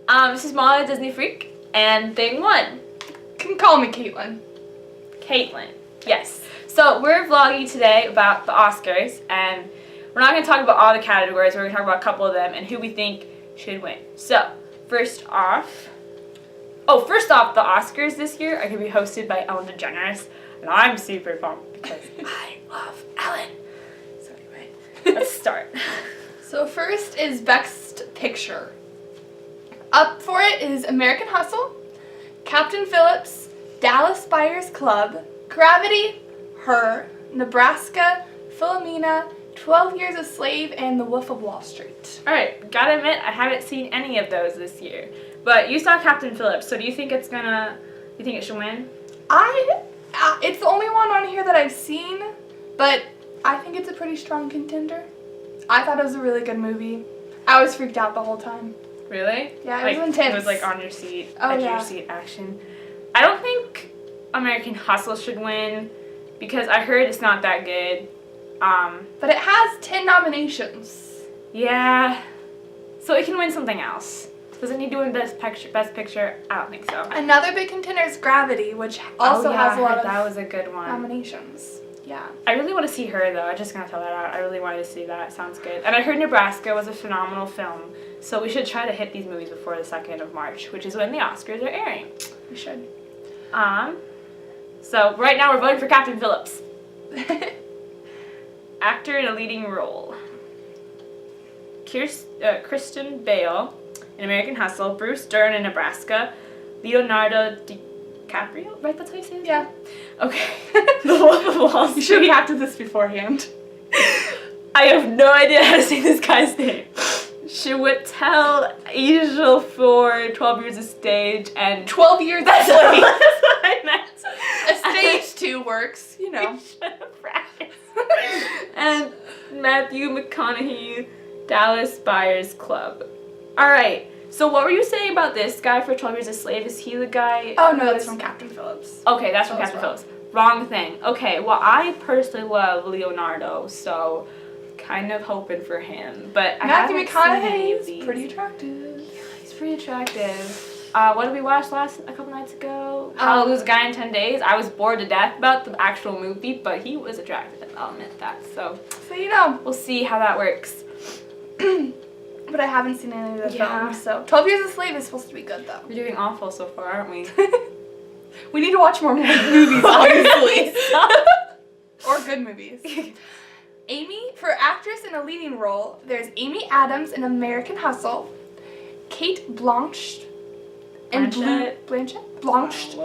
This is Molly, Disney Freak, and thing one. You can call me Kaihtlyn. Kaihtlyn, yes. So we're vlogging today about the Oscars, and we're not going to talk about all the categories. We're going to talk about a couple of them and who we think should win. So, first off, the Oscars this year are going to be hosted by Ellen DeGeneres, and I'm super pumped because I love Ellen. So anyway, let's start. So first is Best Picture. Up for it is American Hustle, Captain Phillips, Dallas Buyers Club, Gravity, Her, Nebraska, Philomena, 12 Years a Slave, and The Wolf of Wall Street. Alright, gotta admit, I haven't seen any of those this year. But you saw Captain Phillips, so do you think you think it should win? It's the only one on here that I've seen, but I think it's a pretty strong contender. I thought it was a really good movie. I was freaked out the whole time. Really? Yeah, it was intense. It was like on your seat, edge of your seat action. I don't think American Hustle should win because I heard it's not that good. But it has 10 nominations. Yeah. So it can win something else. Does it need to win Best Picture? I don't think so. Another big contender is Gravity, which also has a lot of that was a good one. nominations. Yeah. I really want to see Her, though. I'm just going to tell that out. I really wanted to see that. It sounds good. And I heard Nebraska was a phenomenal film. So we should try to hit these movies before the 2nd of March, which is when the Oscars are airing. We should. So right now we're voting for Captain Phillips. Actor in a leading role. Kristen Bale in American Hustle, Bruce Dern in Nebraska, Leonardo DiCaprio, right? That's how you say it? Yeah. Okay. The Wolf of Wall Street. You should have practiced this beforehand. I have no idea how to say this guy's name. Chiwetel Ejiofor for 12 Years a Stage and 12 Years That's a Slave. what I meant. A stage 2 works, you know. And Matthew McConaughey, Dallas Buyers Club. Alright, so what were you saying about this guy for 12 Years a Slave? Is he the guy? Oh no, that's from Captain Phillips. Okay, that's from Captain Phillips. Wrong thing. Okay, well I personally love Leonardo, so kind of hoping for him. But Matthew I haven't seen any of McConaughey's these. pretty attractive. Yeah, he's pretty attractive. What did we watch a couple nights ago? How to Lose a Guy in 10 Days. I was bored to death about the actual movie, but he was attractive. I'll admit that. So you know, we'll see how that works. But I haven't seen any of the films, so 12 Years a Slave is supposed to be good though. We're doing awful so far, aren't we? We need to watch more movies, obviously. Or good movies. Amy, for actress in a leading role, there's Amy Adams in American Hustle, Kate Blanchett in Blanche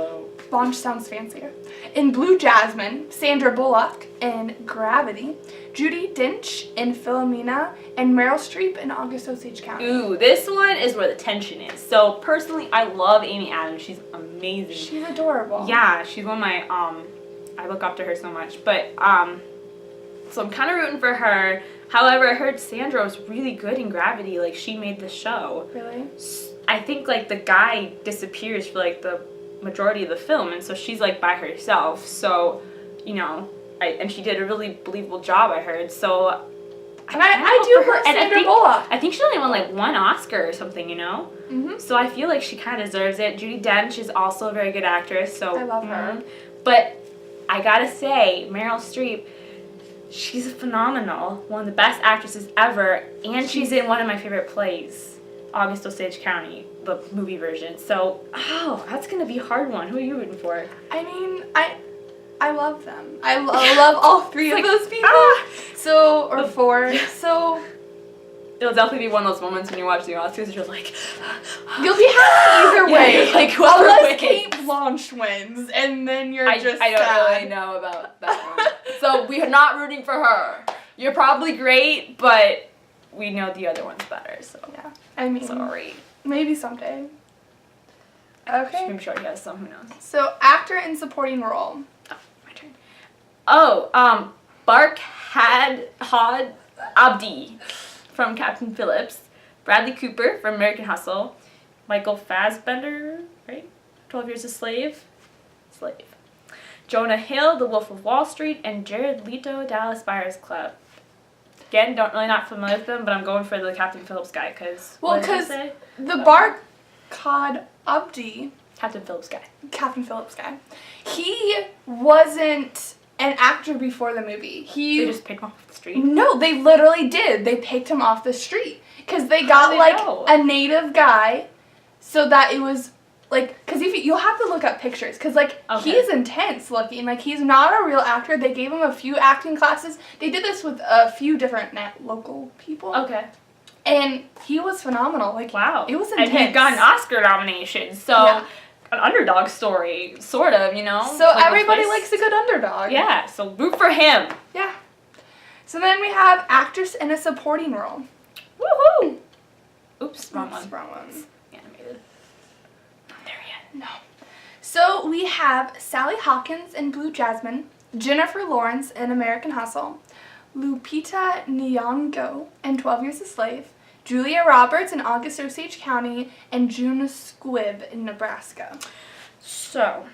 sounds fancier. In Blue Jasmine, Sandra Bullock in Gravity, Judi Dench in Philomena, and Meryl Streep in August Osage County. Ooh, this one is where the tension is. So personally, I love Amy Adams. She's amazing. She's adorable. Yeah, she's one of my I look up to her so much. But so I'm kind of rooting for her. However, I heard Sandra was really good in Gravity. Like, she made the show. Really? I think, like, the guy disappears for, like, the majority of the film, and so she's, like, by herself. So, you know, and she did a really believable job, I heard. So, I do love Sandra Bullock. I think she only won, like, 1 Oscar or something, you know? Mm-hmm. So I feel like she kind of deserves it. Judi Dench is also a very good actress. So I love her. But I gotta say, Meryl Streep, she's phenomenal. One of the best actresses ever. And she's in one of my favorite plays, August Osage County, the movie version. So, that's going to be a hard one. Who are you rooting for? I mean, I love them. I love all 3 of those people. Or 4. So it'll definitely be one of those moments when you watch the Oscars and you're like, you'll be happy either way. Like, whoever unless Kate Blanchett wins, and then you're I just I don't sad. really know about that one. So we are not rooting for her. You're probably great, but we know the other one's better. So yeah, I mean, sorry. Maybe someday. Okay. I'm sure he has some. Who knows? So actor in supporting role. Oh, my turn. Barkhad Abdi from Captain Phillips, Bradley Cooper from American Hustle, Michael Fassbender, right? 12 Years a Slave. Jonah Hill, The Wolf of Wall Street, and Jared Leto, Dallas Buyers Club. Again, not familiar with them, but I'm going for the Captain Phillips guy because the Abdi, Captain Phillips guy. Captain Phillips guy, he wasn't an actor before the movie. They just picked him off the street? No, they literally did. They picked him off the street. Because they got, know? a native guy so that it was, because you'll have to look up pictures. Because, he's intense looking. He's not a real actor. They gave him a few acting classes. They did this with a few different local people. Okay. And he was phenomenal. Wow. It was intense. And he got an Oscar nomination, so an underdog story, sort of, So everybody likes a good underdog. Yeah, so root for him. Yeah. So then we have actress in a supporting role. Woohoo! Oops, wrong one. Wrong ones. Animated. Not there yet. No. So we have Sally Hawkins in Blue Jasmine, Jennifer Lawrence in American Hustle, Lupita Nyong'o in 12 Years a Slave, Julia Roberts in August Osage County, and June Squibb in Nebraska. So.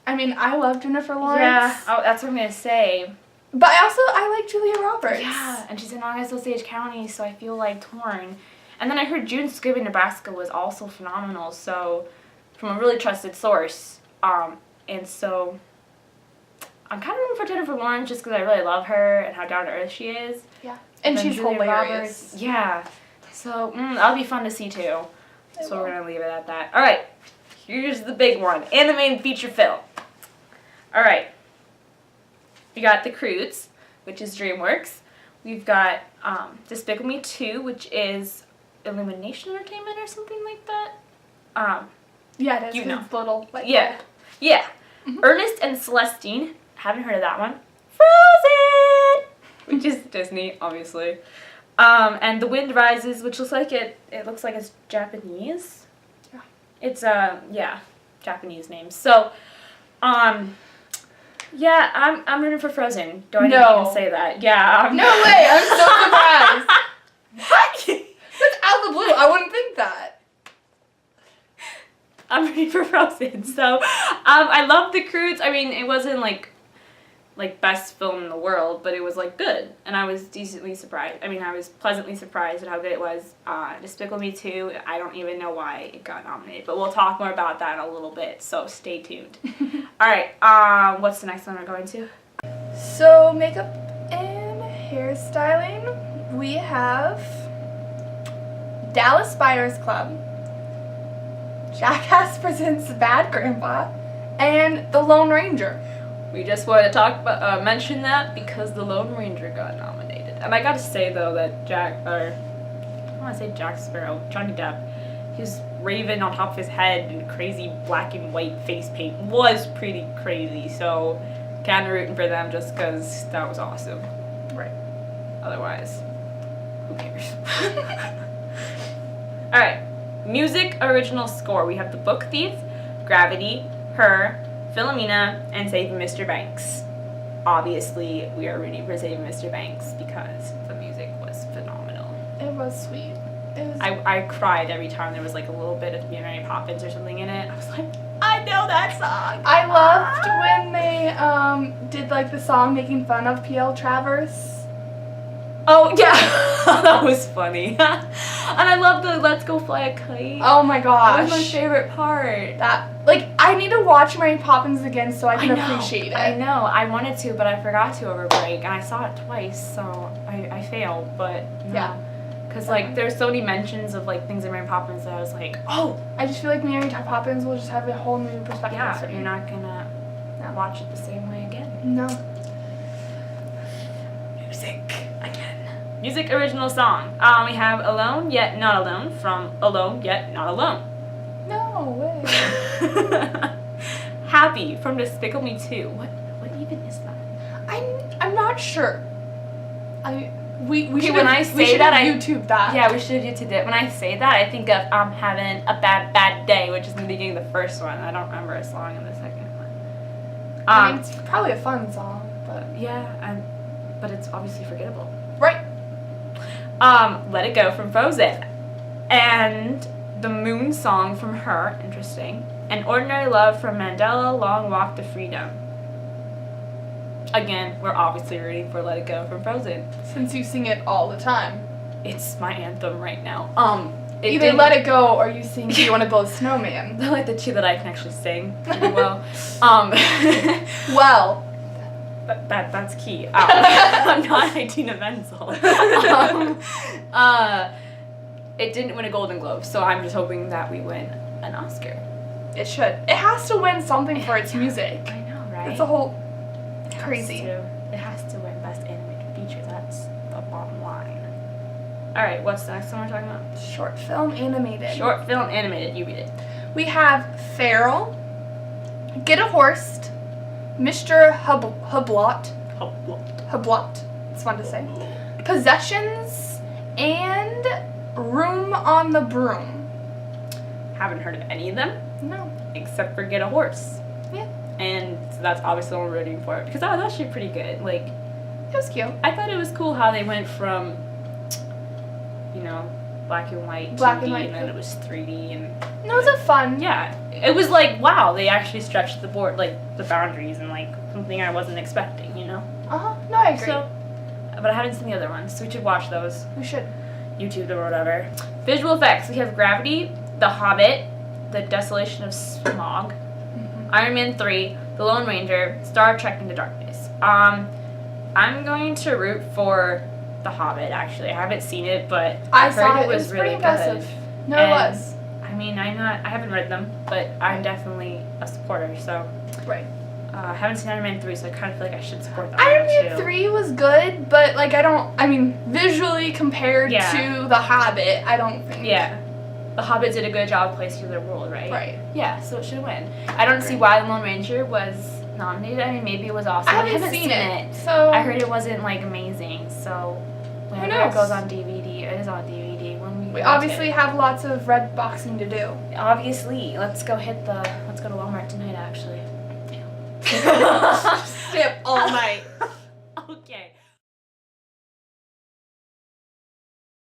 I love Jennifer Lawrence. Yeah, that's what I'm going to say. But I like Julia Roberts. Yeah, and she's in August Osage County, so I feel torn. And then I heard June Squibb in Nebraska was also phenomenal, so from a really trusted source. And so I'm kind of rooting for Jennifer Lawrence just because I really love her and how down to earth she is. Yeah, and she's Julia hilarious. Roberts, yeah, so that'll be fun to see too. So we're gonna leave it at that. All right, here's the big one: animated feature film. All right, we got The Croods, which is DreamWorks. We've got Despicable Me 2, which is Illumination Entertainment or something like that. Yeah, it is. You know. It's little. Yeah. Mm-hmm. Ernest and Celestine. Haven't heard of that one. Frozen, which is Disney, obviously. And The Wind Rises, which looks like it looks like it's Japanese. Yeah. It's Japanese names. So, yeah, I'm rooting for Frozen. Do I need to even say that? Yeah. No way! I'm so surprised. What? That's out of the blue. I wouldn't think that. I'm ready for Frozen. So, I love The Croods. It wasn't like best film in the world, but it was good, and I was decently surprised. I was pleasantly surprised at how good it was. Despicable Me 2, I don't even know why it got nominated, but we'll talk more about that in a little bit, so stay tuned. All right, what's the next one we're going to? So, makeup and hairstyling, we have Dallas Buyers Club, Jackass Presents Bad Grandpa, and The Lone Ranger. We just wanted to mention that because The Lone Ranger got nominated. And I gotta say, though, that Jack Sparrow, Johnny Depp, his raven on top of his head and crazy black and white face paint was pretty crazy. So, kinda rooting for them just because that was awesome. Right. Otherwise, who cares? Alright, music original score. We have The Book Thief, Gravity, Her, Philomena, and Saving Mr. Banks. Obviously, we are rooting for Saving Mr. Banks because the music was phenomenal. It was sweet. I cried every time there was a little bit of Mary Poppins or something in it. I was like, I know that song. I loved when they did the song making fun of P.L. Travers. Oh yeah, that was funny. And I love the "Let's Go Fly a Kite." Oh my gosh, that was my favorite part. That I need to watch Mary Poppins again so I can appreciate it. I know. I wanted to, but I forgot to over break, and I saw it twice, so I failed. But no. Yeah, because there's so many mentions of things in Mary Poppins that I was like, oh. I just feel like Mary Poppins will just have a whole new perspective. Yeah, you're not gonna watch it the same way again. No. Music again. Music original song. We have Alone Yet Not Alone from Alone Yet Not Alone. No way. Happy from Despicable Me 2. What even is that? I'm not sure. We should when I say that, I YouTube that. Yeah, we should have YouTubed it. When I say that, I think of having a bad day, which is in the beginning of the first one. I don't remember a song in the second one. It's probably a fun song, but yeah, but it's obviously forgettable. Right. Let It Go from Frozen, and The Moon Song from Her, interesting, and Ordinary Love from Mandela, Long Walk to Freedom. Again, we're obviously rooting for Let It Go from Frozen. Since you sing it all the time. It's my anthem right now. Either Let It Go or you sing Do You Want to Build a Snowman. They're like the two that I can actually sing pretty well. Well. That's key. I'm not Idina Menzel. It didn't win a Golden Globe, so I'm just hoping that we win an Oscar. It should. It has to win something for its music. I know, right? It's a whole crazy. It has to win Best Animated Feature. That's the bottom line. All right, what's the next one we're talking about? Short film animated. Short film animated. You read it. We have Feral, Get a Horse, Mr. Hublot. It's fun to say. Possessions, and Room on the Broom. Haven't heard of any of them. No. Except for Get a Horse. Yeah. And so that's obviously what we're rooting for, because that was actually pretty good. Like, it was cute. I thought it was cool how they went from, black and white, Black 2D, and white, and then it was 3D, and it was a fun. yeah, it was like, wow, they actually stretched the board, like the boundaries, and like something I wasn't expecting. No, I agree. So, but I haven't seen the other ones, so we should watch those. We should. YouTube them or whatever. Visual effects. We have Gravity, The Hobbit, The Desolation of Smog, Iron Man 3, The Lone Ranger, Star Trek Into Darkness. I'm going to root for The Hobbit, actually. I haven't seen it, but I heard saw it was really pretty impressive. good. No, it was. I mean, I haven't read them, but I'm definitely a supporter, so. Right. I haven't seen Iron Man 3, so I kind of feel like I should support that Iron one, Man too. 3 was good, but visually compared to The Hobbit, I don't think. Yeah. The Hobbit did a good job of placing their world, right? Right. Yeah, so it should win. I don't see why The Lone Ranger was nominated. I mean, maybe it was awesome. I haven't seen it. So I heard it wasn't, amazing, so whenever knows? it goes on DVD, it is on DVD. When we obviously have lots of red boxing to do. Obviously. Let's go to Walmart tonight, actually. Sip all night.